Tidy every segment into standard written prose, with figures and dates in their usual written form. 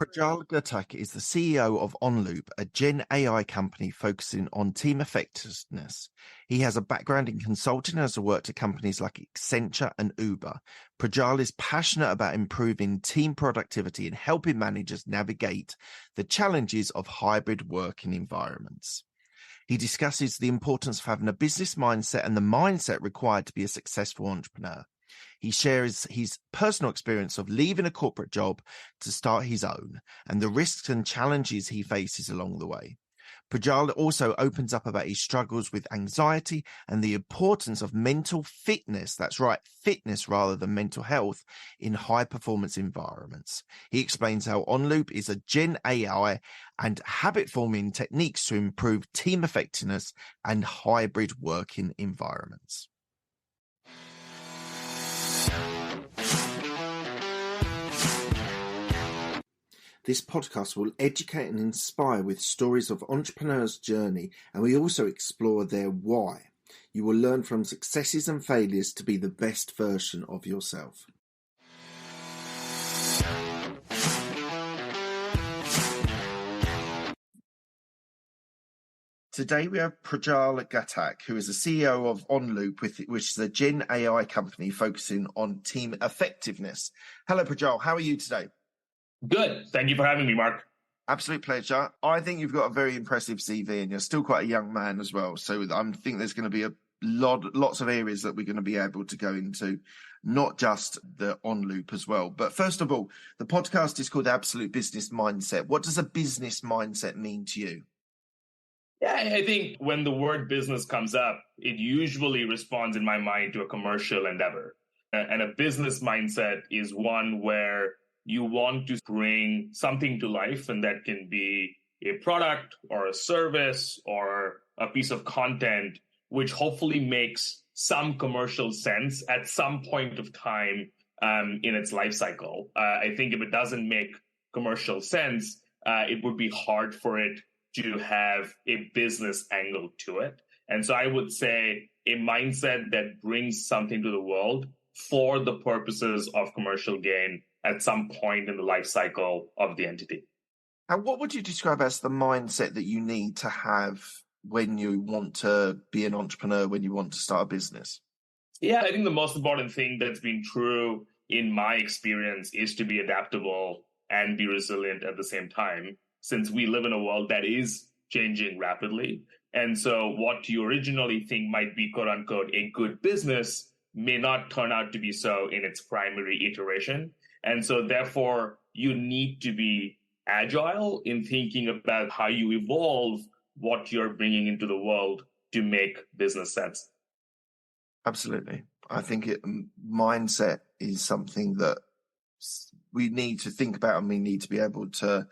Prajal Gurtak is the CEO of OnLoop, a Gen AI company focusing on team effectiveness. He has a background in consulting and has worked at companies like Accenture and Uber. Prajal is passionate about improving team productivity and helping managers navigate the challenges of hybrid working environments. He discusses the importance of having a business mindset and the mindset required to be a successful entrepreneur. He shares his personal experience of leaving a corporate job to start his own and the risks and challenges he faces along the way. Prajal also opens up about his struggles with anxiety and the importance of mental fitness, that's right, fitness rather than mental health, in high-performance environments. He explains how OnLoop is a Gen AI and habit-forming techniques to improve team effectiveness and hybrid working environments. This podcast will educate and inspire with stories of entrepreneurs' journey, and we also explore their why. You will learn from successes and failures to be the best version of yourself. Today we have Prajal Gurtak, who is the CEO of OnLoop, which is a Gen AI company focusing on team effectiveness. Hello, Prajal. How are you today? Good. Thank you for having me, Mark. Absolute pleasure. I think you've got a very impressive CV and you're still quite a young man as well. So I think there's going to be lots of areas that we're going to be able to go into, not just the OnLoop as well. But first of all, the podcast is called Absolute Business Mindset. What does a business mindset mean to you? Yeah, I think when the word business comes up, it usually responds in my mind to a commercial endeavor. And a business mindset is one where you want to bring something to life, and that can be a product or a service or a piece of content, which hopefully makes some commercial sense at some point of time in its life cycle. I think if it doesn't make commercial sense, it would be hard for it to have a business angle to it. And so I would say a mindset that brings something to the world for the purposes of commercial gain at some point in the life cycle of the entity. And what would you describe as the mindset that you need to have when you want to be an entrepreneur, when you want to start a business? Yeah, I think the most important thing that's been true in my experience is to be adaptable and be resilient at the same time, since we live in a world that is changing rapidly. And so what you originally think might be, quote unquote, a good business may not turn out to be so in its primary iteration. And so therefore, you need to be agile in thinking about how you evolve what you're bringing into the world to make business sense. Absolutely. I think mindset is something that we need to think about, and we need to be able to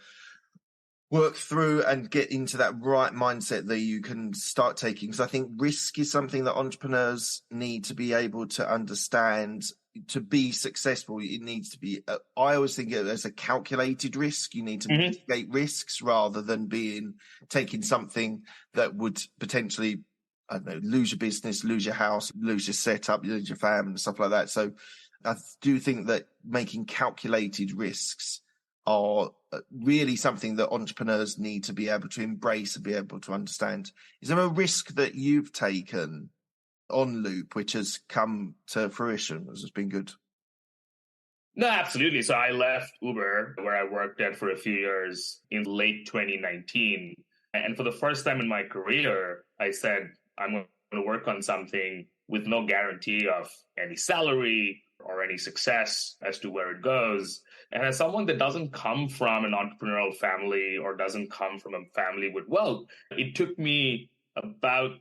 work through and get into that right mindset that you can start taking. Because I think risk is something that entrepreneurs need to be able to understand. To be successful, it needs to be, I always think of it as a calculated risk. You need to mitigate risks rather than taking something that would potentially, I don't know, lose your business, lose your house, lose your setup, lose your family and stuff like that. So I do think that making calculated risks are really something that entrepreneurs need to be able to embrace and be able to understand. Is there a risk that you've taken OnLoop which has come to fruition, which has been good? No, absolutely. So I left Uber, where I worked at for a few years, in late 2019. And for the first time in my career, I said, I'm going to work on something with no guarantee of any salary or any success as to where it goes. And as someone that doesn't come from an entrepreneurial family or doesn't come from a family with wealth, it took me about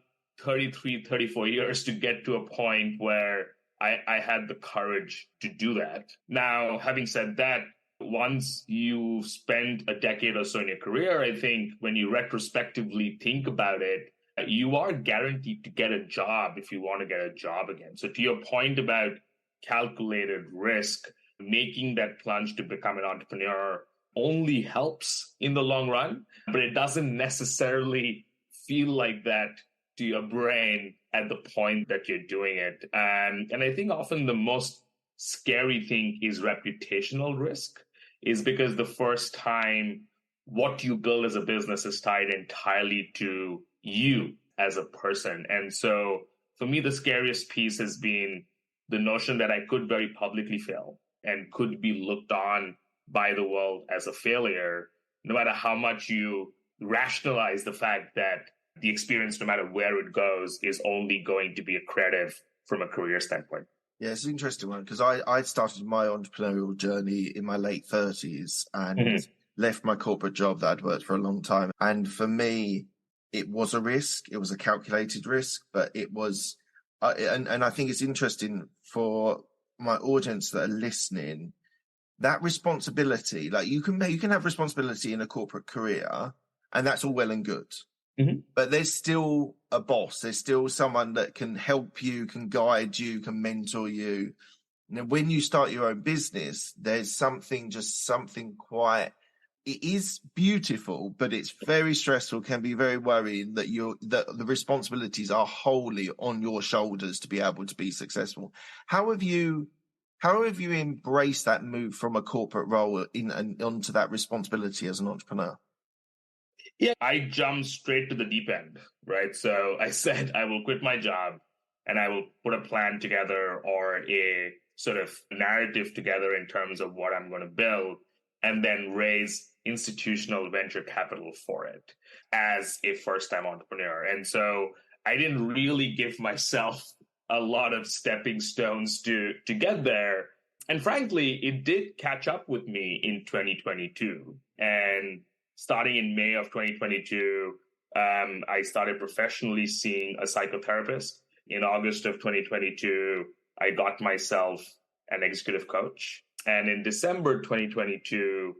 33, 34 years to get to a point where I had the courage to do that. Now, having said that, once you spend a decade or so in your career, I think when you retrospectively think about it, you are guaranteed to get a job if you want to get a job again. So to your point about calculated risk, making that plunge to become an entrepreneur only helps in the long run, but it doesn't necessarily feel like that to your brain at the point that you're doing it. And I think often the most scary thing is reputational risk. is because the first time what you build as a business is tied entirely to you as a person. And so for me, the scariest piece has been the notion that I could very publicly fail and could be looked on by the world as a failure, no matter how much you rationalize the fact that the experience, no matter where it goes, is only going to be accretive from a career standpoint. Yeah, it's an interesting one because I started my entrepreneurial journey in my late 30s and left my corporate job that I'd worked for a long time. And for me, it was a risk. It was a calculated risk, but it was, and I think it's interesting for my audience that are listening, that responsibility, like you can have responsibility in a corporate career and that's all well and good. But there's still a boss. There's still someone that can help you, can guide you, can mentor you. And when you start your own business, there's something quite, it is beautiful, but it's very stressful, can be very worrying that the responsibilities are wholly on your shoulders to be able to be successful. How have you embraced that move from a corporate role onto that responsibility as an entrepreneur? Yeah, I jumped straight to the deep end, right? So I said I will quit my job and I will put a plan together or a sort of narrative together in terms of what I'm going to build and then raise institutional venture capital for it as a first-time entrepreneur. And so I didn't really give myself a lot of stepping stones to get there. And frankly, it did catch up with me in 2022. And starting in May of 2022, I started professionally seeing a psychotherapist. In August of 2022, I got myself an executive coach. And in December 2022,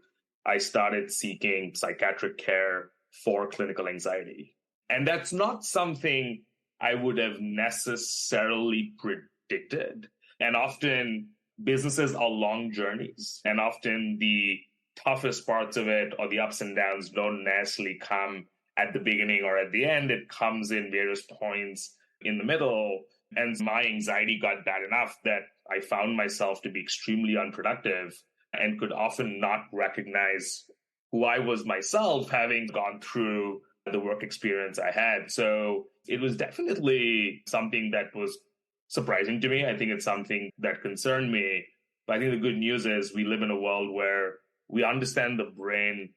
I started seeking psychiatric care for clinical anxiety. And that's not something I would have necessarily predicted. And often businesses are long journeys, and often the toughest parts of it or the ups and downs don't necessarily come at the beginning or at the end. It comes in various points in the middle. And my anxiety got bad enough that I found myself to be extremely unproductive and could often not recognize who I was myself, having gone through the work experience I had. So it was definitely something that was surprising to me. I think it's something that concerned me. But I think the good news is we live in a world where we understand the brain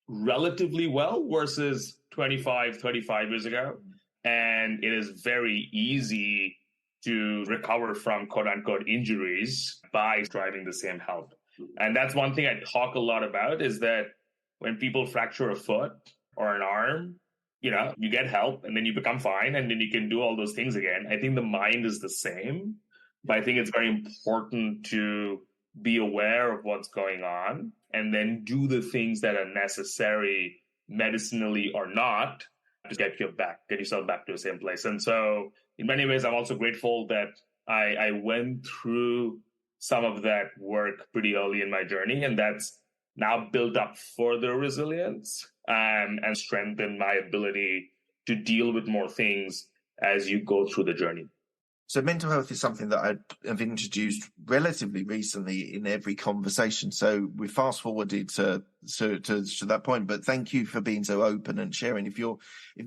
relatively well versus 25, 35 years ago. And it is very easy to recover from quote unquote injuries by driving the same health. And that's one thing I talk a lot about is that when people fracture a foot or an arm, you get help and then you become fine and then you can do all those things again. I think the mind is the same, but I think it's very important to be aware of what's going on and then do the things that are necessary medicinally or not to get yourself back to the same place. And so in many ways, I'm also grateful that I went through some of that work pretty early in my journey, and that's now built up further resilience and strengthened my ability to deal with more things as you go through the journey. So mental health is something that I have introduced relatively recently in every conversation. So we fast forwarded to that point, but thank you for being so open and sharing. If you're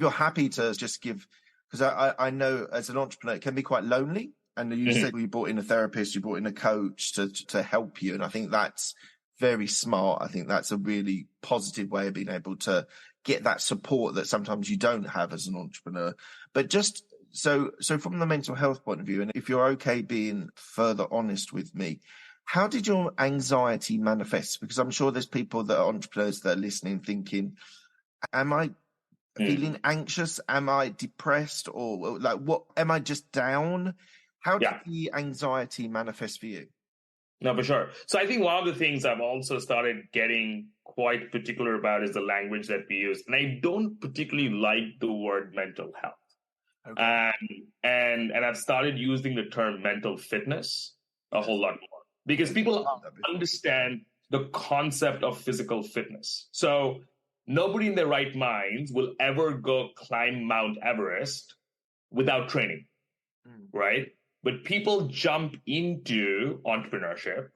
happy to just give, because I know as an entrepreneur, it can be quite lonely. And you said you brought in a therapist, you brought in a coach to help you. And I think that's very smart. I think that's a really positive way of being able to get that support that sometimes you don't have as an entrepreneur. But just so from the mental health point of view, and if you're okay being further honest with me, how did your anxiety manifest? Because I'm sure there's people that are entrepreneurs that are listening thinking, am I feeling anxious? Am I depressed? Or like, what, am I just down? How did the anxiety manifest for you? No, for sure. So I think one of the things I've also started getting quite particular about is the language that we use. And I don't particularly like the word mental health. Okay. And I've started using the term mental fitness a whole lot more because people understand the concept of physical fitness. So nobody in their right minds will ever go climb Mount Everest without training, right? But people jump into entrepreneurship,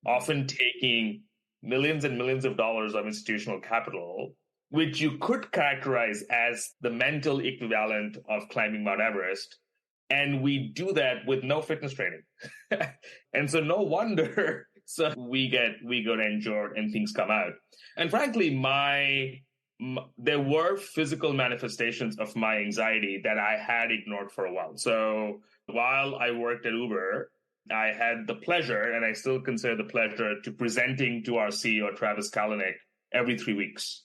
often taking millions and millions of dollars of institutional capital, which you could characterize as the mental equivalent of climbing Mount Everest. And we do that with no fitness training. And so no wonder we get injured and things come out. And frankly, there were physical manifestations of my anxiety that I had ignored for a while. So while I worked at Uber, I had the pleasure, and I still consider the pleasure, to presenting to our CEO, Travis Kalanick, every 3 weeks.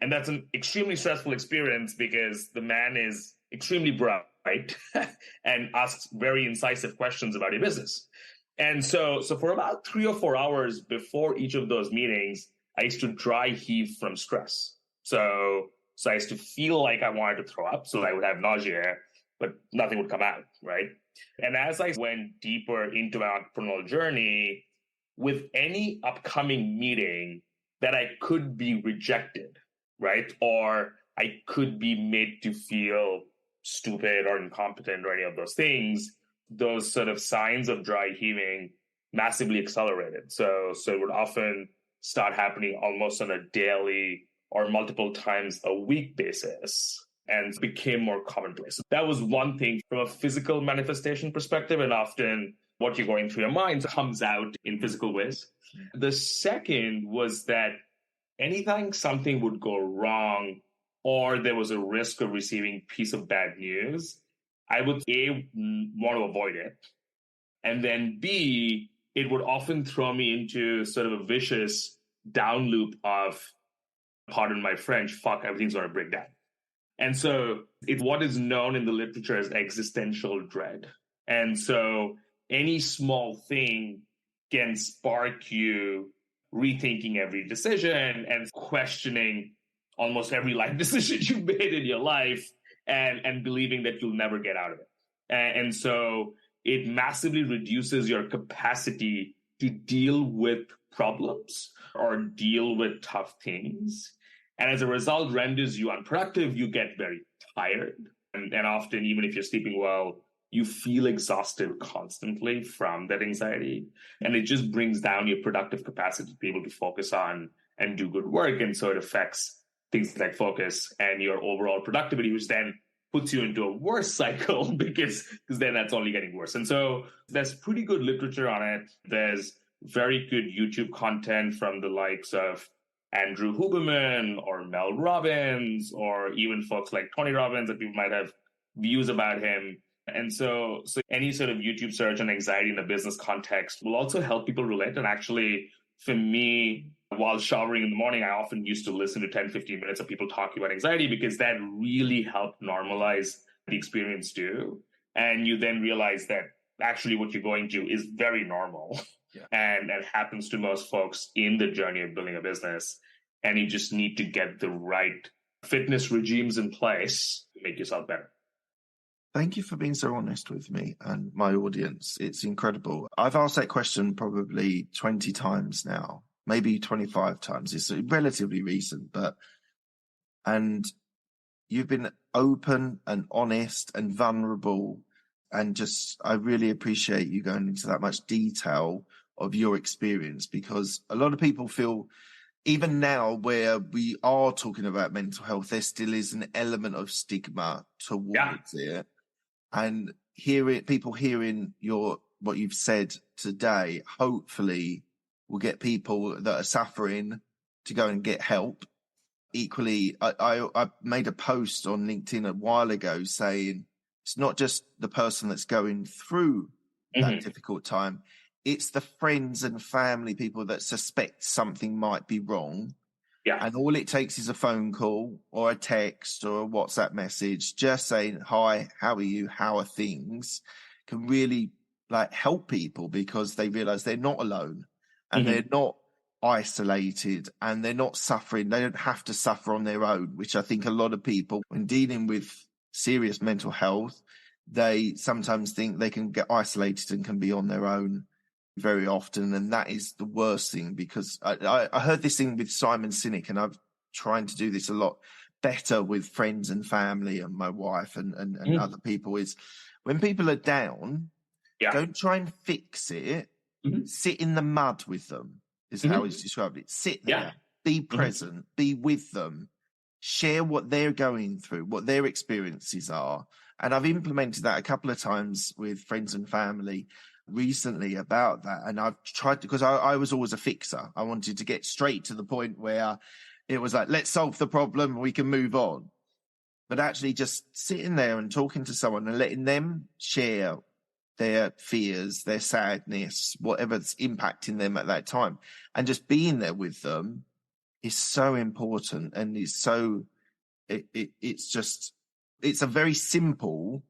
And that's an extremely stressful experience because the man is extremely bright and asks very incisive questions about your business. And so for about 3 or 4 hours before each of those meetings, I used to dry heave from stress. So I used to feel like I wanted to throw up, so I would have nausea, but nothing would come out, right? And as I went deeper into my entrepreneurial journey, with any upcoming meeting that I could be rejected, right? Or I could be made to feel stupid or incompetent or any of those things, those sort of signs of dry heaving massively accelerated. So it would often start happening almost on a daily or multiple times a week basis and became more commonplace. That was one thing from a physical manifestation perspective, and often what you're going through your mind comes out in physical ways. The second was that anytime something would go wrong or there was a risk of receiving a piece of bad news, I would A, want to avoid it. And then B, it would often throw me into sort of a vicious down loop of, pardon my French, fuck, everything's going to break down. And so it's what is known in the literature as existential dread. And so any small thing can spark you rethinking every decision and questioning almost every life decision you've made in your life and believing that you'll never get out of it. And so it massively reduces your capacity to deal with problems or deal with tough things. And as a result, renders you unproductive. You get very tired. And often, even if you're sleeping well, you feel exhausted constantly from that anxiety. And it just brings down your productive capacity to be able to focus on and do good work. And so it affects things like focus and your overall productivity, which then puts you into a worse cycle because then that's only getting worse. And so there's pretty good literature on it. There's very good YouTube content from the likes of Andrew Huberman or Mel Robbins, or even folks like Tony Robbins that people might have views about him. And so any sort of YouTube search on anxiety in a business context will also help people relate. And actually, for me, while showering in the morning, I often used to listen to 10, 15 minutes of people talking about anxiety because that really helped normalize the experience too. And you then realize that actually what you're going through is very normal. Yeah. And it happens to most folks in the journey of building a business. And you just need to get the right fitness regimes in place to make yourself better. Thank you for being so honest with me and my audience. It's incredible. I've asked that question probably 20 times now, maybe 25 times. It's relatively recent, and you've been open and honest and vulnerable. And I really appreciate you going into that much detail of your experience, because a lot of people feel, even now where we are talking about mental health, there still is an element of stigma towards it. And people hearing what you've said today, hopefully will get people that are suffering to go and get help. Equally, I made a post on LinkedIn a while ago saying it's not just the person that's going through that difficult time. It's the friends and family, people that suspect something might be wrong. Yeah. And all it takes is a phone call or a text or a WhatsApp message, just saying, hi, how are you? How are things? Can really help people, because they realize they're not alone and they're not isolated and they're not suffering. They don't have to suffer on their own, which I think a lot of people, when dealing with serious mental health, they sometimes think they can get isolated and can be on their own very often. And that is the worst thing, because I heard this thing with Simon Sinek, and I'm trying to do this a lot better with friends and family and my wife and other people, is when people are down, don't try and fix it. Sit in the mud with them. is how he's described it. Sit there, be present, be with them, share what they're going through, what their experiences are. And I've implemented that a couple of times with friends and family recently about that. And I've tried to, because I was always a fixer. I wanted to get straight to the point where it was like, let's solve the problem, we can move on. But actually just sitting there and talking to someone and letting them share their fears, their sadness, whatever's impacting them at that time, and just being there with them is so important. And it's so, it's a very simple,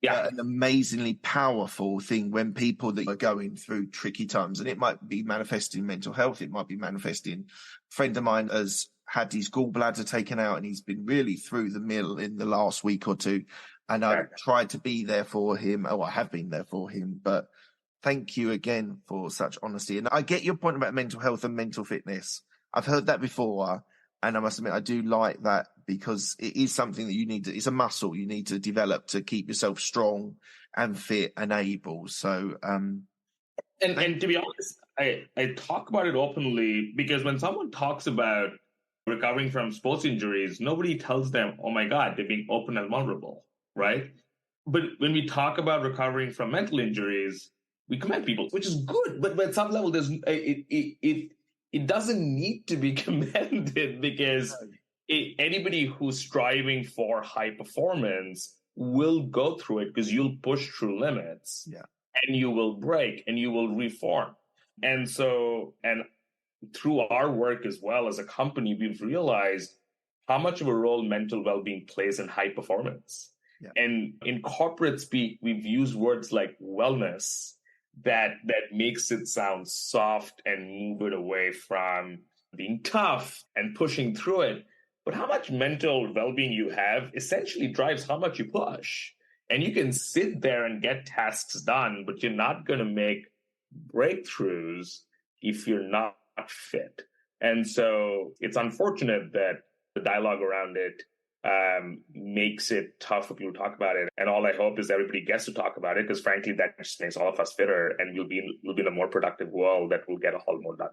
an amazingly powerful thing when people that are going through tricky times, and it might be manifesting mental health, it might be manifesting. A friend of mine has had his gallbladder taken out and he's been really through the mill in the last week or two. And I've tried to be there for him. I have been there for him. But thank you again for such honesty. And I get your point about mental health and mental fitness. I've heard that before. And I must admit, I do like that because it is something that you need to, it's a muscle you need to develop to keep yourself strong and fit and able. So, and to be honest, I talk about it openly because when someone talks about recovering from sports injuries, nobody tells them, oh my God, they're being open and vulnerable, right? But when we talk about recovering from mental injuries, we commend people, which is good. But at some level, there's it doesn't need to be commended because anybody who's striving for high performance will go through it because you'll push through limits and you will break and you will reform. And so, and through our work as well as a company, we've realized how much of a role mental well-being plays in high performance. Yeah. And in corporate speak, we've used words like wellness that makes it sound soft and move it away from being tough and pushing through it. But how much mental well-being you have essentially drives how much you push. And you can sit there and get tasks done, but you're not going to make breakthroughs if you're not fit. And so it's unfortunate that the dialogue around it makes it tough for people to talk about it. And all I hope is everybody gets to talk about it, because frankly, that just makes all of us fitter and we'll be in a more productive world that will get a whole more done.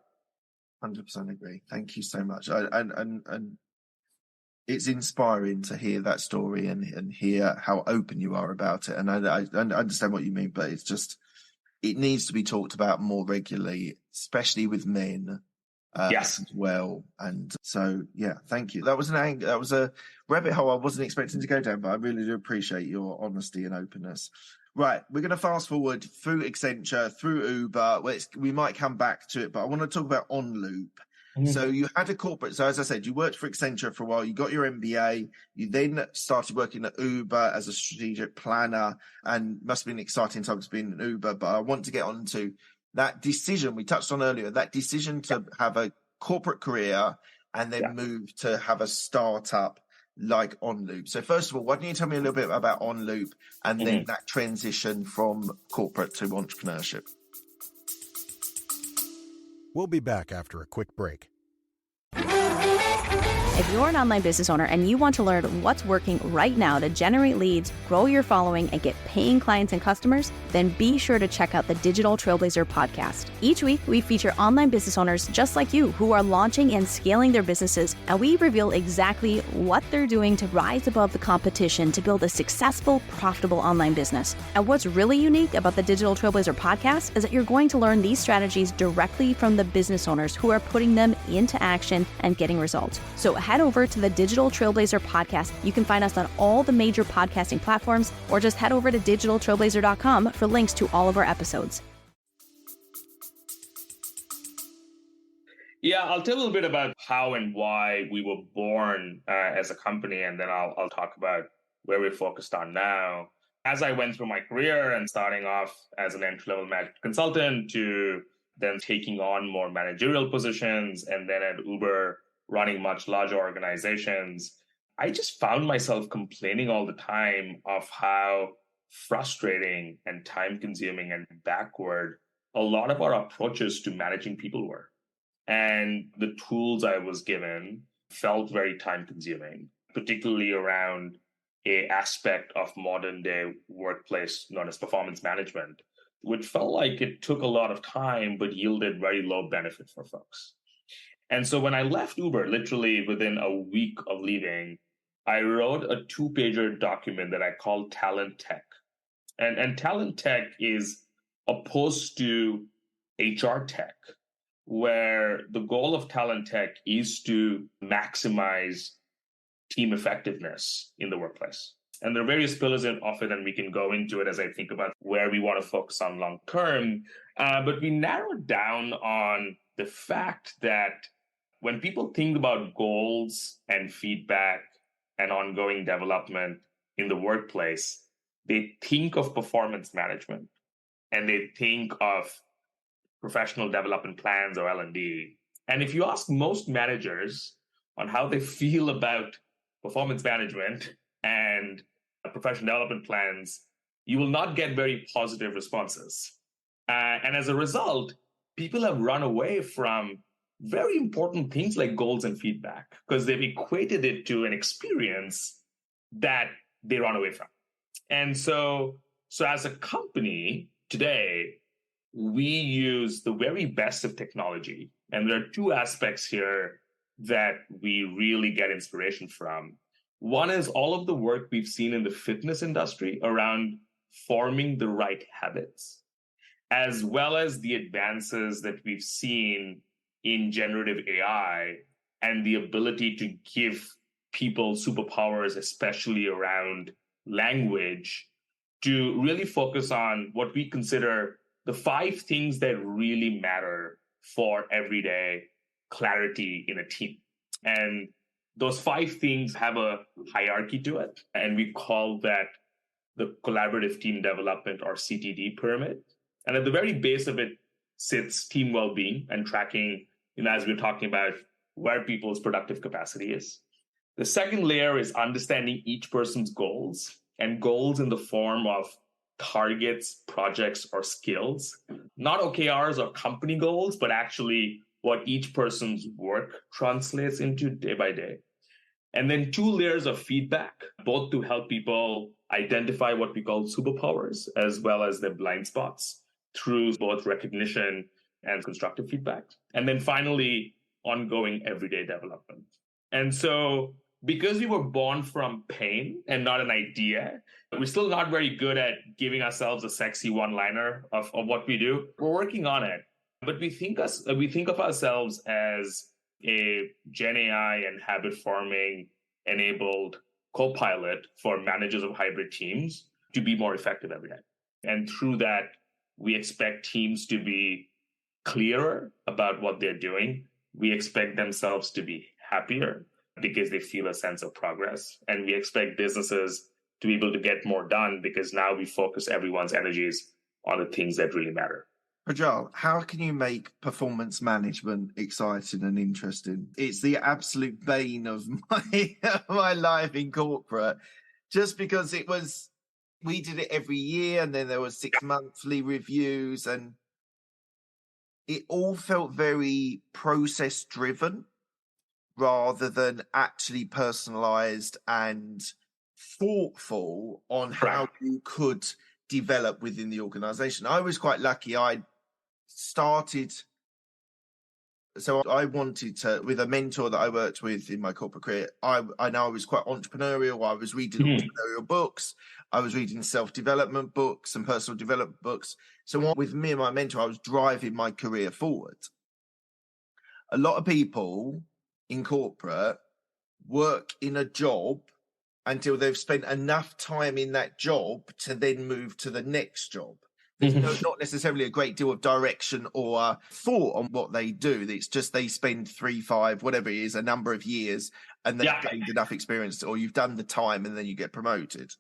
100% agree. Thank you so much. And it's inspiring to hear that story and hear how open you are about it. And I understand what you mean, but it's just, it needs to be talked about more regularly, especially with men. As well. And so, thank you. That was a rabbit hole I wasn't expecting to go down, but I really do appreciate your honesty and openness. Right, we're going to fast forward through Accenture, through Uber. We might come back to it, but I want to talk about OnLoop. Mm-hmm. So you had a corporate, so as I said, you worked for Accenture for a while, you got your MBA, you then started working at Uber as a strategic planner, and must have been an exciting time to be in Uber, but I want to get on to that decision we touched on earlier, that decision to have a corporate career and then move to have a startup like OnLoop. So first of all, why don't you tell me a little bit about OnLoop and then that transition from corporate to entrepreneurship? We'll be back after a quick break. If you're an online business owner and you want to learn what's working right now to generate leads, grow your following, and get paying clients and customers, then be sure to check out the Digital Trailblazer podcast. Each week, we feature online business owners just like you who are launching and scaling their businesses, and we reveal exactly what they're doing to rise above the competition to build a successful, profitable online business. And what's really unique about the Digital Trailblazer podcast is that you're going to learn these strategies directly from the business owners who are putting them into action and getting results. So head over to the Digital Trailblazer podcast. You can find us on all the major podcasting platforms, or just head over to digitaltrailblazer.com for links to all of our episodes. Yeah, I'll tell a little bit about how and why we were born as a company, and then I'll talk about where we're focused on now. As I went through my career and starting off as an entry-level management consultant to then taking on more managerial positions, and then at Uber, running much larger organizations, I just found myself complaining all the time of how frustrating and time-consuming and backward a lot of our approaches to managing people were. And the tools I was given felt very time-consuming, particularly around an aspect of modern-day workplace known as performance management, which felt like it took a lot of time, but yielded very low benefit for folks. And so when I left Uber, literally within a week of leaving, I wrote a 2-pager document that I called Talent Tech. And Talent Tech is opposed to HR tech, where the goal of Talent Tech is to maximize team effectiveness in the workplace. And there are various pillars of it, and we can go into it as I think about where we want to focus on long term. But we narrowed down on the fact that when people think about goals and feedback and ongoing development in the workplace, they think of performance management and they think of professional development plans or L&D. And if you ask most managers on how they feel about performance management and professional development plans, you will not get very positive responses. And as a result, people have run away from very important things like goals and feedback because they've equated it to an experience that they run away from. And so as a company today, we use the very best of technology. And there are 2 aspects here that we really get inspiration from. One is all of the work we've seen in the fitness industry around forming the right habits, as well as the advances that we've seen in generative AI and the ability to give people superpowers, especially around language, to really focus on what we consider the 5 things that really matter for everyday clarity in a team. And those 5 things have a hierarchy to it, and we call that the collaborative team development or CTD pyramid. And at the very base of it sits team well-being and tracking, as we're talking about where people's productive capacity is. The second layer is understanding each person's goals, and goals in the form of targets, projects, or skills, not OKRs or company goals, but actually what each person's work translates into day by day. And then 2 layers of feedback, both to help people identify what we call superpowers, as well as their blind spots through both recognition and constructive feedback. And then finally, ongoing everyday development. And so because we were born from pain and not an idea, we're still not very good at giving ourselves a sexy one-liner of what we do. We're working on it. But we think of ourselves as a Gen AI and habit forming enabled co-pilot for managers of hybrid teams to be more effective every day. And through that, we expect teams to be clearer about what they're doing. We expect themselves to be happier because they feel a sense of progress. And we expect businesses to be able to get more done because now we focus everyone's energies on the things that really matter. Prajal, how can you make performance management exciting and interesting? It's the absolute bane of my life in corporate, just because we did it every year and then there were 6 monthly reviews and it all felt very process driven rather than actually personalized and thoughtful on how you could develop within the organization. I was quite lucky. I wanted to, with a mentor that I worked with in my corporate career, I know I was quite entrepreneurial. I was reading entrepreneurial books. I was reading self-development books and personal development books. So with me and my mentor, I was driving my career forward. A lot of people in corporate work in a job until they've spent enough time in that job to then move to the next job. There's not necessarily a great deal of direction or thought on what they do. It's just they spend 3, 5, whatever it is, a number of years, and they've gained enough experience, or you've done the time and then you get promoted.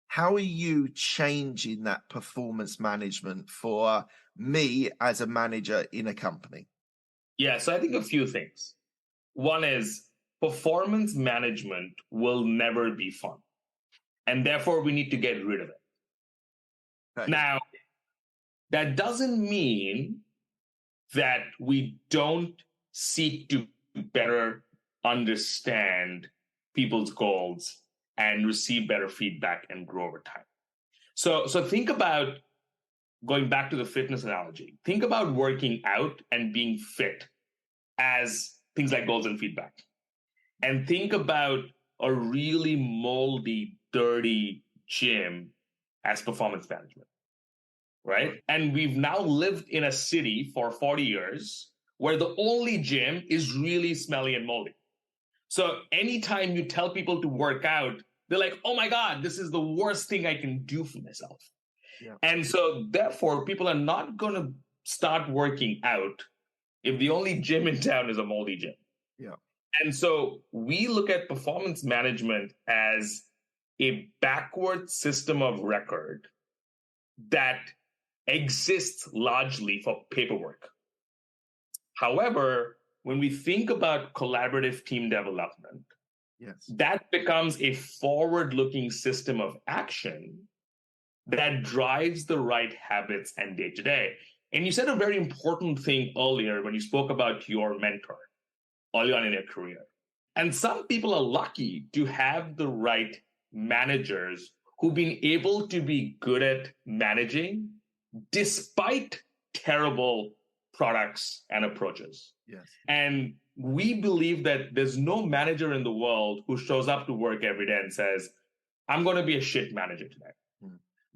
How are you changing that performance management for me as a manager in a company? Yeah, so I think a few things. One is performance management will never be fun, and therefore we need to get rid of it. Okay. Now, that doesn't mean that we don't seek to better understand people's goals and receive better feedback and grow over time. So think about going back to the fitness analogy, think about working out and being fit as things like goals and feedback. And think about a really moldy, dirty gym as performance management, right? And we've now lived in a city for 40 years where the only gym is really smelly and moldy. So anytime you tell people to work out, they're like, oh my God, this is the worst thing I can do for myself. Yeah. And so therefore, people are not going to start working out if the only gym in town is a moldy gym. Yeah. And so we look at performance management as a backward system of record that exists largely for paperwork. However, when we think about collaborative team development, that becomes a forward-looking system of action that drives the right habits and day-to-day. And you said a very important thing earlier when you spoke about your mentor early on in your career. And some people are lucky to have the right managers who've been able to be good at managing despite terrible products and approaches. Yes. And we believe that there's no manager in the world who shows up to work every day and says, I'm going to be a shit manager today. Mm-hmm.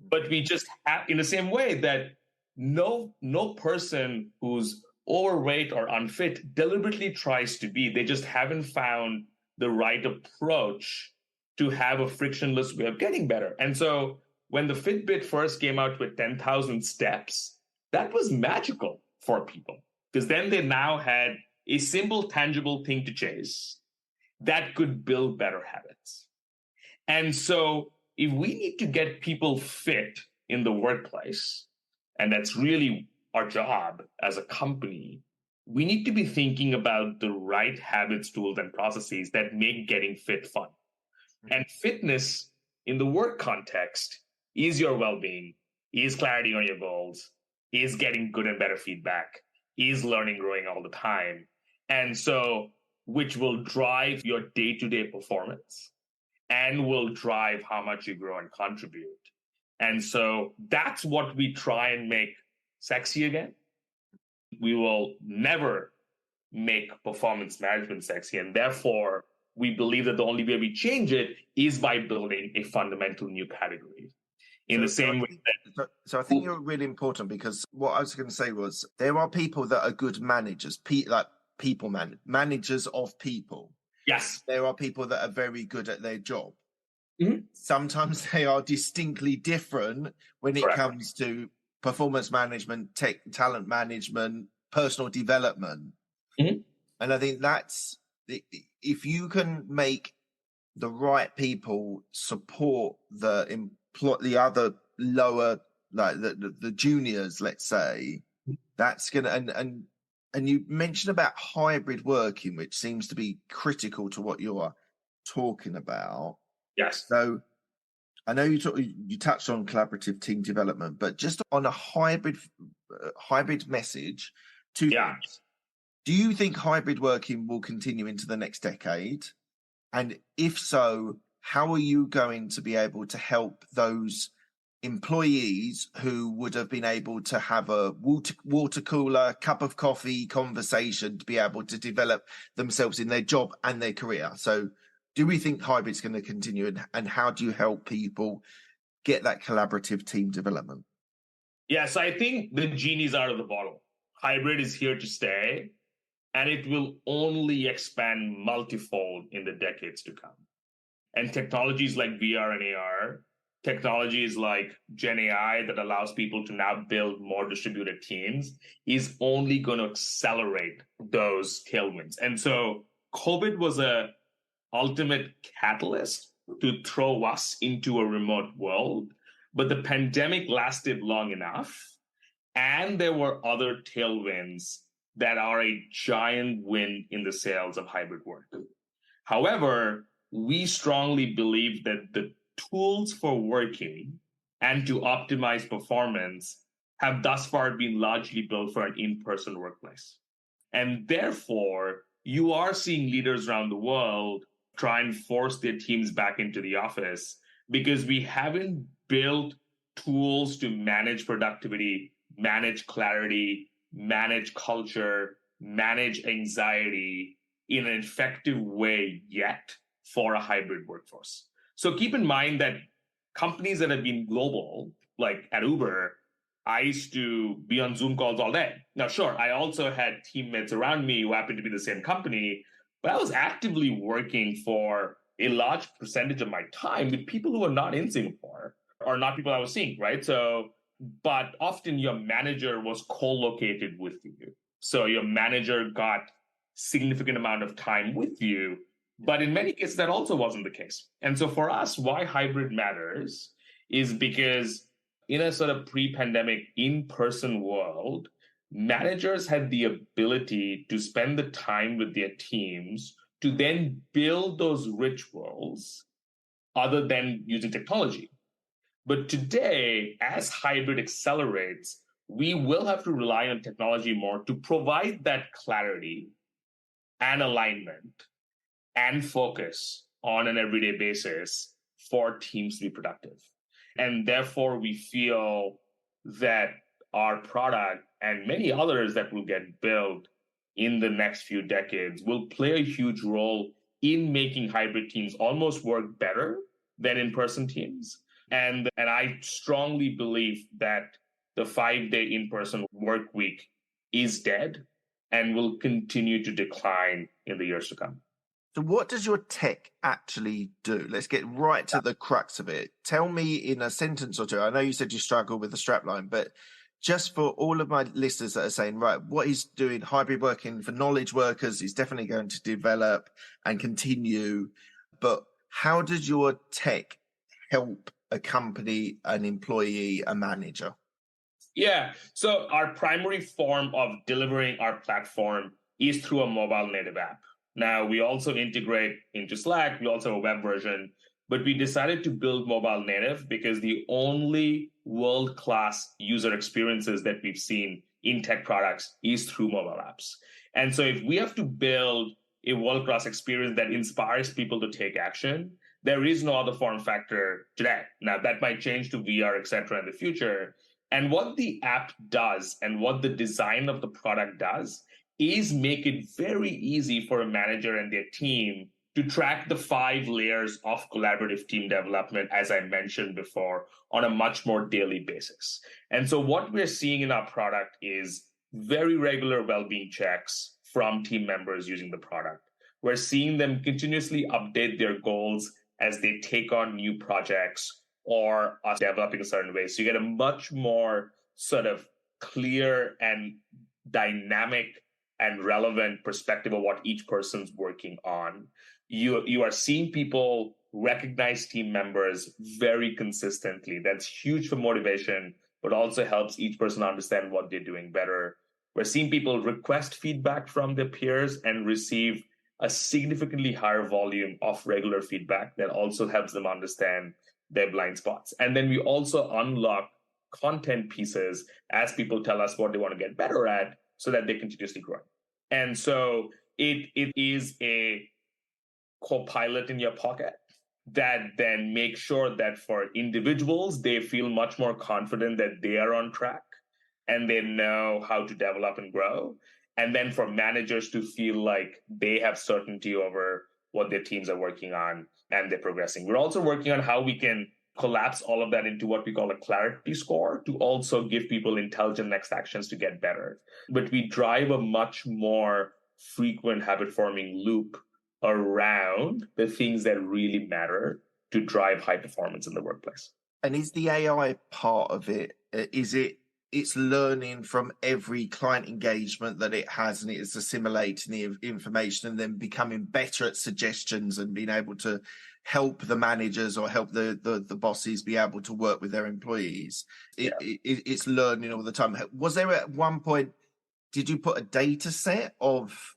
But we just have, in the same way that no person who's overweight or unfit deliberately tries to be, they just haven't found the right approach to have a frictionless way of getting better. And so when the Fitbit first came out with 10,000 steps, that was magical for people because then they now had a simple, tangible thing to chase that could build better habits. And so if we need to get people fit in the workplace, and that's really our job as a company, we need to be thinking about the right habits, tools, and processes that make getting fit fun. And fitness in the work context is your well-being, is clarity on your goals, is getting good and better feedback, is learning, growing all the time. And so, which will drive your day-to-day performance and will drive how much you grow and contribute. And so that's what we try and make sexy again. We will never make performance management sexy. And therefore, we believe that the only way we change it is by building a fundamental new category. So I think you're really important because what I was going to say was there are people that are good managers, managers of people. Yes. There are people that are very good at their job. Mm-hmm. Sometimes they are distinctly different when it comes to performance management, talent management, personal development. Mm-hmm. And I think that's, if you can make the right people support the other lower, like the juniors, let's say, that's going to, and you mentioned about hybrid working, which seems to be critical to what you are talking about. Yes. So I know you touched on collaborative team development, but just on a hybrid message, two things. Do you think hybrid working will continue into the next decade? And if so, how are you going to be able to help those employees who would have been able to have a water cooler, cup of coffee conversation to be able to develop themselves in their job and their career? So do we think hybrid's going to continue, and how do you help people get that collaborative team development? Yes, I think the genie's out of the bottle. Hybrid is here to stay, and it will only expand multifold in the decades to come. And technologies like VR and AR, technologies like Gen AI that allows people to now build more distributed teams is only going to accelerate those tailwinds. And so COVID was a ultimate catalyst to throw us into a remote world, but the pandemic lasted long enough, and there were other tailwinds that are a giant win in the sales of hybrid work. However, we strongly believe that the tools for working and to optimize performance have thus far been largely built for an in-person workplace. And therefore, you are seeing leaders around the world try and force their teams back into the office because we haven't built tools to manage productivity, manage clarity, manage culture, manage anxiety in an effective way yet for a hybrid workforce. So keep in mind that companies that have been global, like at Uber, I used to be on Zoom calls all day. Now, sure, I also had teammates around me who happened to be the same company, but I was actively working for a large percentage of my time with people who were not in Singapore or not people I was seeing, right? So, but often your manager was co-located with you. So your manager got significant amount of time with you, but in many cases that also wasn't the case. And so for us, why hybrid matters is because in a sort of pre-pandemic in-person world, managers had the ability to spend the time with their teams to then build those rituals other than using technology. But today, as hybrid accelerates, we will have to rely on technology more to provide that clarity and alignment and focus on an everyday basis for teams to be productive. And therefore, we feel that our product and many others that will get built in the next few decades will play a huge role in making hybrid teams almost work better than in-person teams. And I strongly believe that the 5-day in-person work week is dead and will continue to decline in the years to come. So what does your tech actually do? Let's get right to the crux of it. Tell me in a sentence or two. I know you said you struggle with the strapline, but just for all of my listeners that are saying, right, what he's doing, hybrid working for knowledge workers, is definitely going to develop and continue. But how does your tech help a company, an employee, a manager? Yeah. So our primary form of delivering our platform is through a mobile native app. Now, we also integrate into Slack. We also have a web version, but we decided to build mobile native because the only world-class user experiences that we've seen in tech products is through mobile apps. And so if we have to build a world-class experience that inspires people to take action, there is no other form factor today. Now, that might change to VR, et cetera, in the future. And what the app does and what the design of the product does is make it very easy for a manager and their team to track the 5 layers of collaborative team development, as I mentioned before, on a much more daily basis. And so what we're seeing in our product is very regular well-being checks from team members using the product. We're seeing them continuously update their goals as they take on new projects or are developing a certain way. So you get a much more sort of clear and dynamic and relevant perspective of what each person's working on. You are seeing people recognize team members very consistently. That's huge for motivation, but also helps each person understand what they're doing better. We're seeing people request feedback from their peers and receive a significantly higher volume of regular feedback that also helps them understand their blind spots. And then we also unlock content pieces as people tell us what they want to get better at so that they continuously grow. And so it is a co-pilot in your pocket that then makes sure that for individuals, they feel much more confident that they are on track and they know how to develop and grow. And then for managers to feel like they have certainty over what their teams are working on and they're progressing. We're also working on how we can collapse all of that into what we call a clarity score to also give people intelligent next actions to get better. But we drive a much more frequent habit-forming loop around the things that really matter to drive high performance in the workplace. And is the AI part of it? It's learning from every client engagement that it has, and it is assimilating the information and then becoming better at suggestions and being able to help the managers or help the bosses be able to work with their employees. It's learning all the time. Was there at one point, did you put a data set of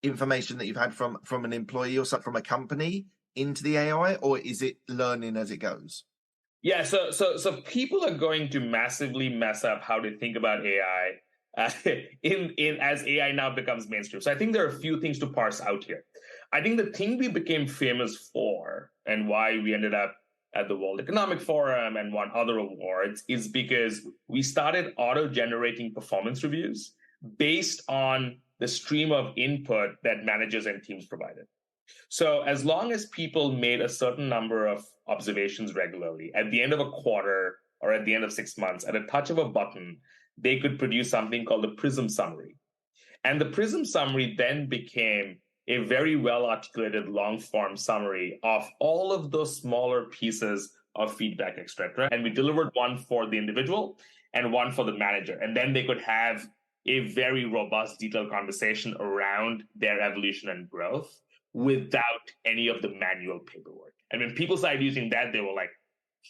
information that you've had from an employee or something from a company into the AI, or is it learning as it goes? Yeah, so people are going to massively mess up how to think about AI as AI now becomes mainstream. So I think there are a few things to parse out here. I think the thing we became famous for and why we ended up at the World Economic Forum and won other awards is because we started auto-generating performance reviews based on the stream of input that managers and teams provided. So as long as people made a certain number of observations regularly, at the end of a quarter or at the end of 6 months, at a touch of a button, they could produce something called the PRISM summary. And the PRISM summary then became a very well-articulated long-form summary of all of those smaller pieces of feedback, etc. And we delivered one for the individual and one for the manager. And then they could have a very robust, detailed conversation around their evolution and growth without any of the manual paperwork. And when people started using that, they were like,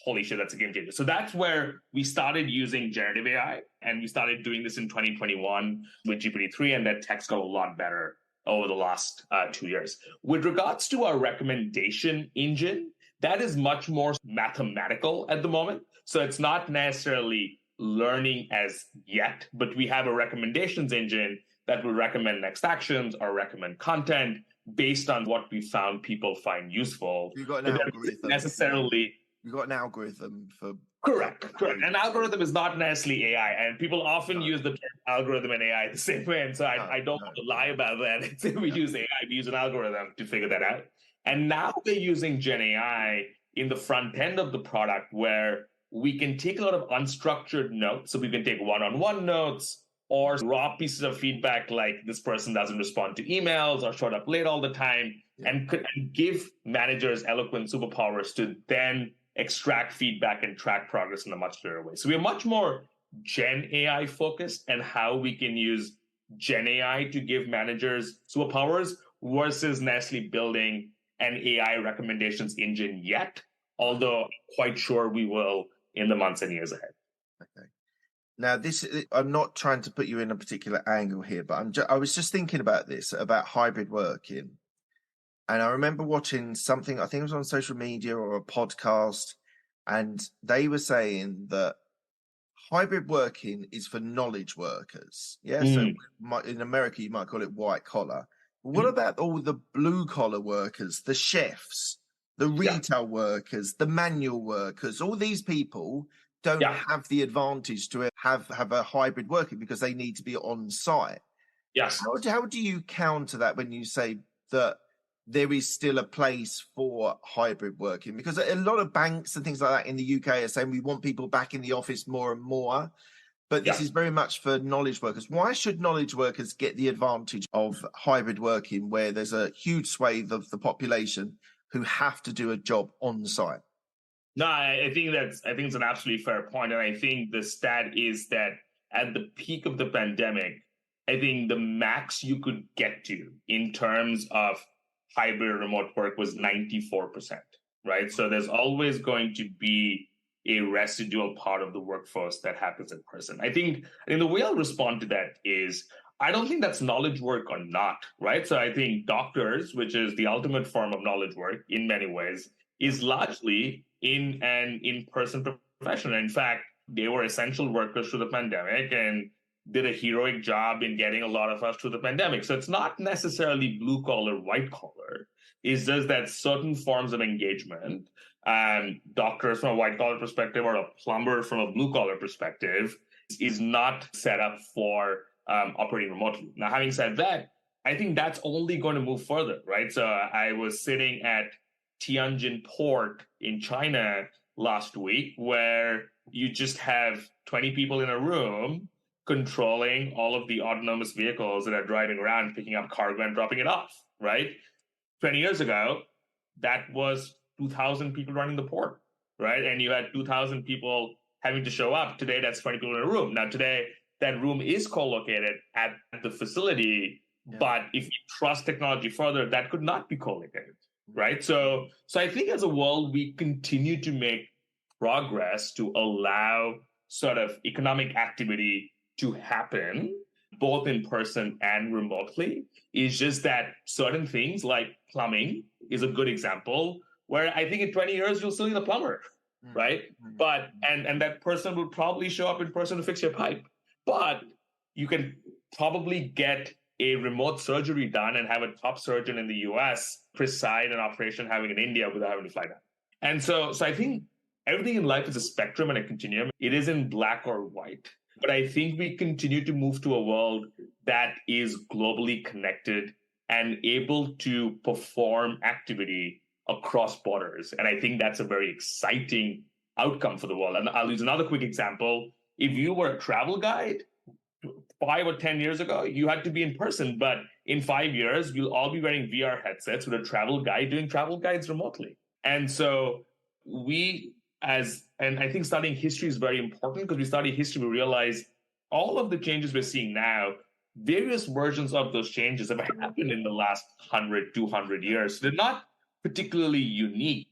holy shit, that's a game changer. So that's where we started using generative AI. And we started doing this in 2021 with GPT-3, and that tech's got a lot better over the last 2 years. With regards to our recommendation engine, that is much more mathematical at the moment. So it's not necessarily learning as yet, but we have a recommendations engine that will recommend next actions or recommend content based on what we found people find useful. You've got an algorithm. Necessarily. You've got an algorithm for... Correct. An algorithm is not necessarily AI, and people often use the term algorithm and AI the same way, and so I don't want to lie about that. We use AI, we use an algorithm to figure that out. And now we're using Gen AI in the front end of the product where we can take a lot of unstructured notes. So we can take one-on-one notes or raw pieces of feedback like this person doesn't respond to emails or showed up late all the time, and give managers eloquent superpowers to then extract feedback and track progress in a much clearer way. So we're much more Gen AI focused and how we can use Gen AI to give managers superpowers versus necessarily building an AI recommendations engine yet, although I'm quite sure we will in the months and years ahead. Okay. Now, I'm not trying to put you in a particular angle here, but I was just thinking about this, about hybrid working. And I remember watching something, I think it was on social media or a podcast, and they were saying that hybrid working is for knowledge workers. Yeah. So in America, you might call it white collar. But what about all the blue collar workers, the chefs, the retail workers, the manual workers? All these people don't have the advantage to have a hybrid working because they need to be on site. Yes. How do you counter that when you say that there is still a place for hybrid working? Because a lot of banks and things like that in the UK are saying we want people back in the office more and more, but this is very much for knowledge workers. Why should knowledge workers get the advantage of hybrid working where there's a huge swathe of the population who have to do a job on site? No, I think it's an absolutely fair point. And I think the stat is that at the peak of the pandemic, I think the max you could get to in terms of hybrid remote work was 94%, right? So there's always going to be a residual part of the workforce that happens in person. I think the way I'll respond to that is I don't think that's knowledge work or not, right? So I think doctors, which is the ultimate form of knowledge work in many ways, is largely in an in-person profession. In fact, they were essential workers through the pandemic and did a heroic job in getting a lot of us through the pandemic. So it's not necessarily blue collar, white collar. It's just that certain forms of engagement, doctors from a white collar perspective or a plumber from a blue collar perspective, is not set up for operating remotely. Now, having said that, I think that's only going to move further, right? So I was sitting at Tianjin Port in China last week, where you just have 20 people in a room controlling all of the autonomous vehicles that are driving around, picking up cargo and dropping it off, right? 20 years ago, that was 2,000 people running the port, right? And you had 2,000 people having to show up. Today, that's 20 people in a room. Now, today, that room is co-located at the facility, but if you trust technology further, that could not be co-located, right? So I think as a world, we continue to make progress to allow sort of economic activity to happen, both in person and remotely. It's just that certain things like plumbing is a good example where I think in 20 years, you'll still need a plumber, right? But, and that person will probably show up in person to fix your pipe. But you can probably get a remote surgery done and have a top surgeon in the US preside an operation having in India without having to fly down. And so I think everything in life is a spectrum and a continuum. It isn't black or white. But I think we continue to move to a world that is globally connected and able to perform activity across borders. And I think that's a very exciting outcome for the world. And I'll use another quick example. If you were a travel guide 5 or 10 years ago, you had to be in person. But in 5 years, we'll all be wearing VR headsets with a travel guide doing travel guides remotely. And so and I think studying history is very important, because we study history, we realize all of the changes we're seeing now, various versions of those changes have happened in the last 100, 200 years. They're not particularly unique.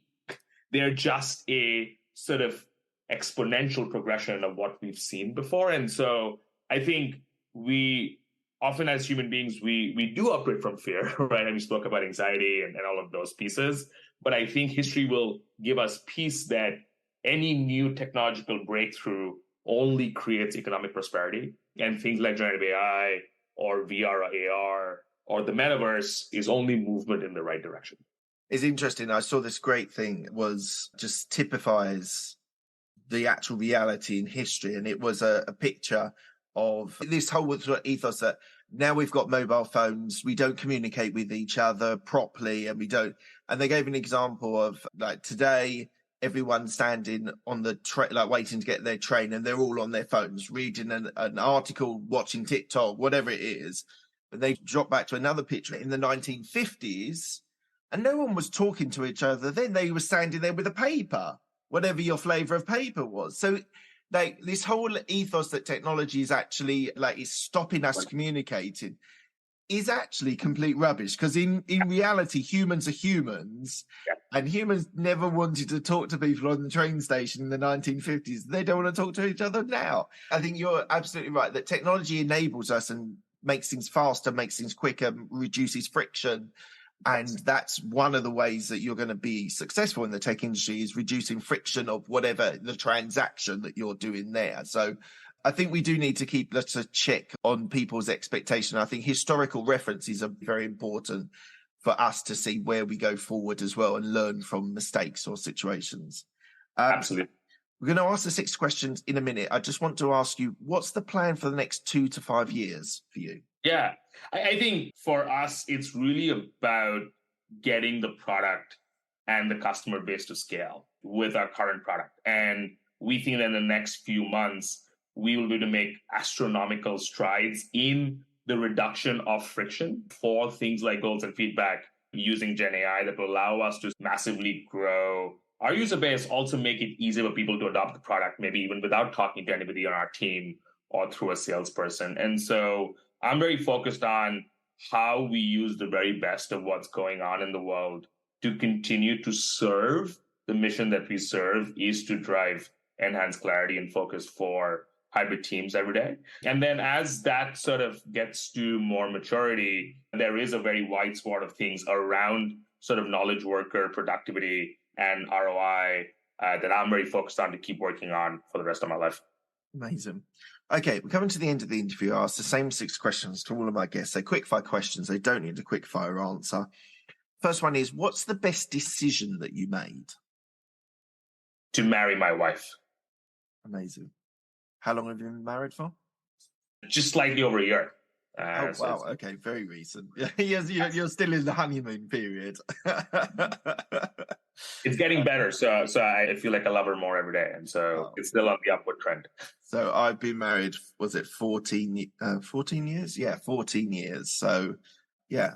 They're just a sort of exponential progression of what we've seen before. And so I think we often, as human beings, we do operate from fear, right? And we spoke about anxiety and all of those pieces. But I think history will give us peace that any new technological breakthrough only creates economic prosperity. And things like generative AI or VR or AR or the metaverse is only movement in the right direction. It's interesting. I saw this great thing was just typifies the actual reality in history. And it was a picture of this whole ethos that now we've got mobile phones, we don't communicate with each other properly, and they gave an example of like today, everyone standing on the like waiting to get their train, and they're all on their phones reading an article, watching TikTok, whatever it is. But they dropped back to another picture in the 1950s, and no one was talking to each other then. They were standing there with a paper, whatever your flavor of paper was. So like this whole ethos that technology is actually like is stopping us communicating is actually complete rubbish, because in reality humans are humans. And humans never wanted to talk to people on the train station in the 1950s. They don't want to talk to each other now. I think you're absolutely right that technology enables us and makes things faster, makes things quicker, reduces friction. And that's one of the ways that you're going to be successful in the tech industry, is reducing friction of whatever the transaction that you're doing there. So I think we do need to keep a check on people's expectation. I think historical references are very important for us to see where we go forward as well and learn from mistakes or situations. Absolutely. We're going to ask the 6 questions in a minute. I just want to ask you, what's the plan for the next 2 to 5 years for you? Yeah, I think for us, it's really about getting the product and the customer base to scale with our current product. And we think that in the next few months, we will be able to make astronomical strides in the reduction of friction for things like goals and feedback using Gen AI that will allow us to massively grow our user base, also make it easier for people to adopt the product, maybe even without talking to anybody on our team or through a salesperson. And so I'm very focused on how we use the very best of what's going on in the world to continue to serve the mission that we serve, is to drive enhanced clarity and focus for hybrid teams every day. And then as that sort of gets to more maturity, there is a very wide swath of things around sort of knowledge worker productivity and ROI that I'm very focused on to keep working on for the rest of my life. Amazing. Okay, we're coming to the end of the interview. I asked the same 6 questions to all of my guests. They're quick-fire questions. They don't need a quick-fire answer. First one is, what's the best decision that you made? To marry my wife. Amazing. How long have you been married for? Just slightly over a year. Oh, wow. Okay, very recent. You're still in the honeymoon period. It's getting better. So I feel like I love her more every day. And so it's still on the upward trend. So I've been married, was it 14 years? Yeah, 14 years. So yeah,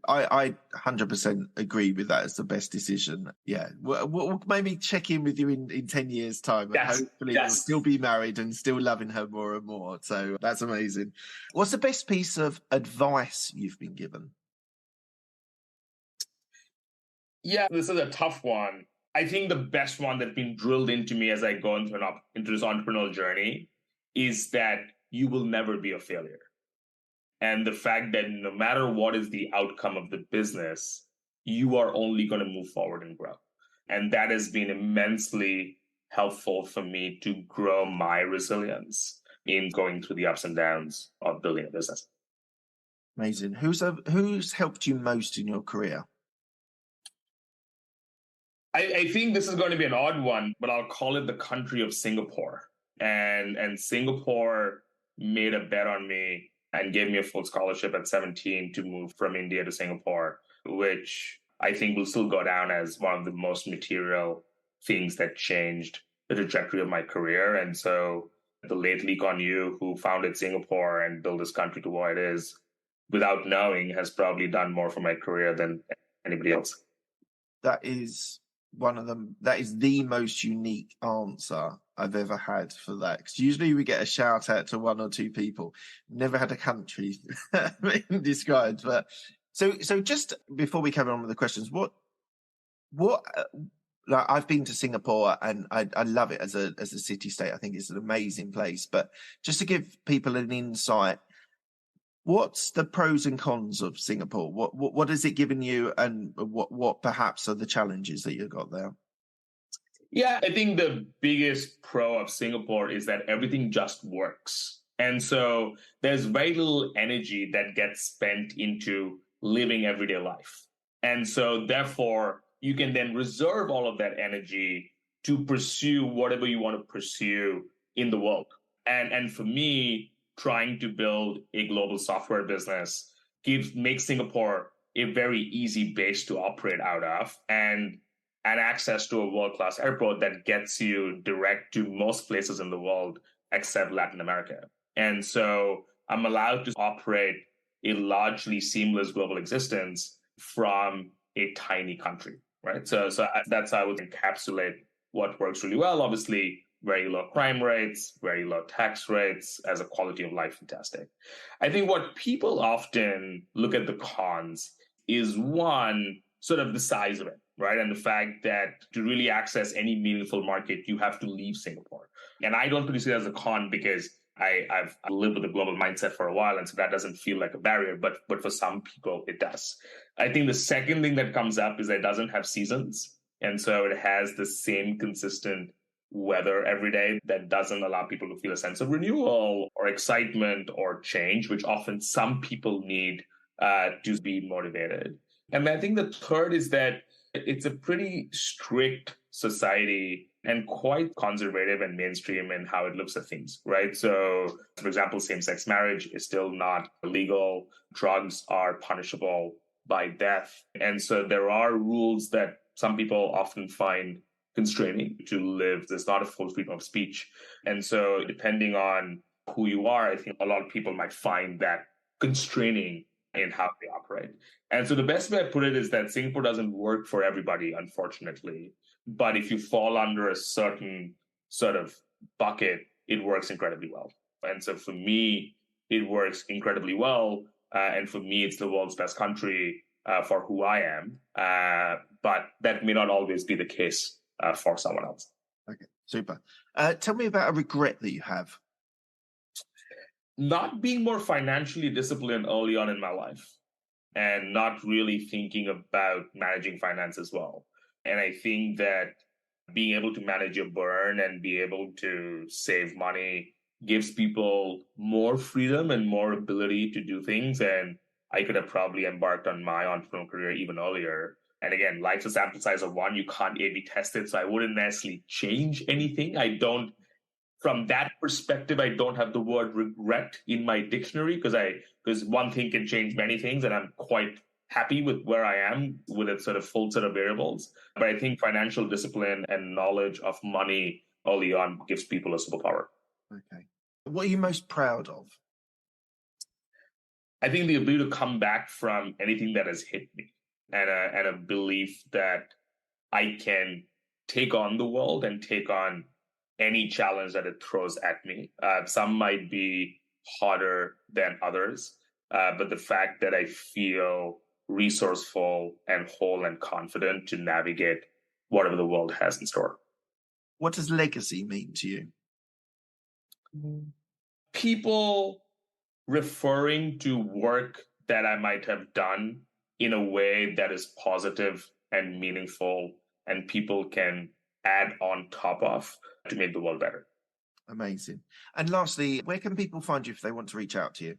I 100% agree with that as the best decision. Yeah, we'll maybe check in with you in 10 years' time, and hopefully you'll still be married and still loving her more and more. So that's amazing. What's the best piece of advice you've been given? Yeah, this is a tough one. I think the best one that's been drilled into me as I go into this entrepreneurial journey is that you will never be a failure. And the fact that no matter what is the outcome of the business, you are only going to move forward and grow. And that has been immensely helpful for me to grow my resilience in going through the ups and downs of building a business. Amazing. Who's helped you most in your career? I think this is going to be an odd one, but I'll call it the country of Singapore. And Singapore made a bet on me and gave me a full scholarship at 17 to move from India to Singapore, which I think will still go down as one of the most material things that changed the trajectory of my career. And so the late Lee Kuan Yew, who founded Singapore and built this country to what it is, without knowing, has probably done more for my career than anybody else. That is one of them. That is the most unique answer I've ever had for that. Because usually we get a shout out to one or two people. Never had a country described. But so just before we carry on with the questions, what like I've been to Singapore and I love it as a city state. I think it's an amazing place. But just to give people an insight, what's the pros and cons of Singapore? What has it given you, and what perhaps are the challenges that you've got there? Yeah, I think the biggest pro of Singapore is that everything just works. And so there's very little energy that gets spent into living everyday life. And so therefore, you can then reserve all of that energy to pursue whatever you want to pursue in the world. And for me, trying to build a global software business makes Singapore a very easy base to operate out of, and access to a world-class airport that gets you direct to most places in the world except Latin America. And so I'm allowed to operate a largely seamless global existence from a tiny country, right? So that's how I would encapsulate what works really well. Obviously, very low crime rates, very low tax rates, as a quality of life fantastic. I think what people often look at the cons is, one, sort of the size of it, right? And the fact that to really access any meaningful market, you have to leave Singapore. And I don't really see it as a con because I've lived with a global mindset for a while, and so that doesn't feel like a barrier, but for some people, it does. I think the second thing that comes up is that it doesn't have seasons. And so it has the same consistent weather every day that doesn't allow people to feel a sense of renewal or excitement or change, which often some people need to be motivated. And I think the third is that it's a pretty strict society and quite conservative and mainstream in how it looks at things, right? So, for example, same-sex marriage is still not legal. Drugs are punishable by death. And so there are rules that some people often find constraining to live. There's not a full freedom of speech. And so depending on who you are, I think a lot of people might find that constraining in how they operate. And so the best way I put it is that Singapore doesn't work for everybody, unfortunately. But if you fall under a certain sort of bucket, it works incredibly well. And so for me, it works incredibly well. And for me, it's the world's best country for who I am. But that may not always be the case for someone else. Okay, super. Tell me about a regret that you have. Not being more financially disciplined early on in my life and not really thinking about managing finances well. And I think that being able to manage your burn and be able to save money gives people more freedom and more ability to do things. And I could have probably embarked on my entrepreneurial career even earlier. And again, life's a sample size of one. You can't A/B test it. So I wouldn't necessarily change anything. From that perspective, I don't have the word regret in my dictionary because one thing can change many things. And I'm quite happy with where I am with a sort of full set of variables. But I think financial discipline and knowledge of money early on gives people a superpower. Okay. What are you most proud of? I think the ability to come back from anything that has hit me and a belief that I can take on the world and take on any challenge that it throws at me. Some might be harder than others, but the fact that I feel resourceful and whole and confident to navigate whatever the world has in store. What does legacy mean to you? People referring to work that I might have done in a way that is positive and meaningful and people can add on top of to make the world better. Amazing. And lastly, where can people find you if they want to reach out to you?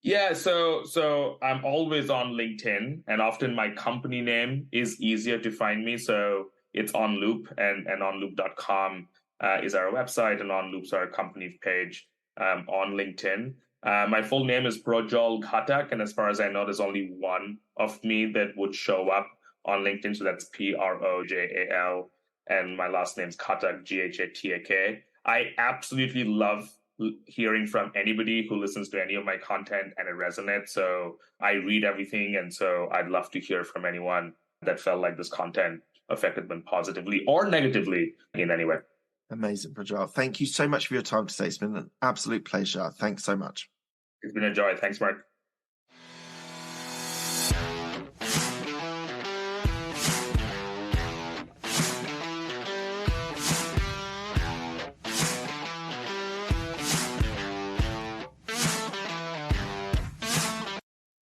Yeah, so I'm always on LinkedIn, and often my company name is easier to find me. So it's OnLoop, and onloop.com is our website, and OnLoop's our company page on LinkedIn. My full name is Projal Ghatak, and as far as I know, there's only one of me that would show up on LinkedIn, so that's Projal, and my last name's Ghatak, Ghatak. I absolutely love hearing from anybody who listens to any of my content and it resonates. So I read everything, and so I'd love to hear from anyone that felt like this content affected them positively or negatively in any way. Amazing, Projal. Thank you so much for your time today. It's been an absolute pleasure. Thanks so much. It's been a joy. Thanks, Mark.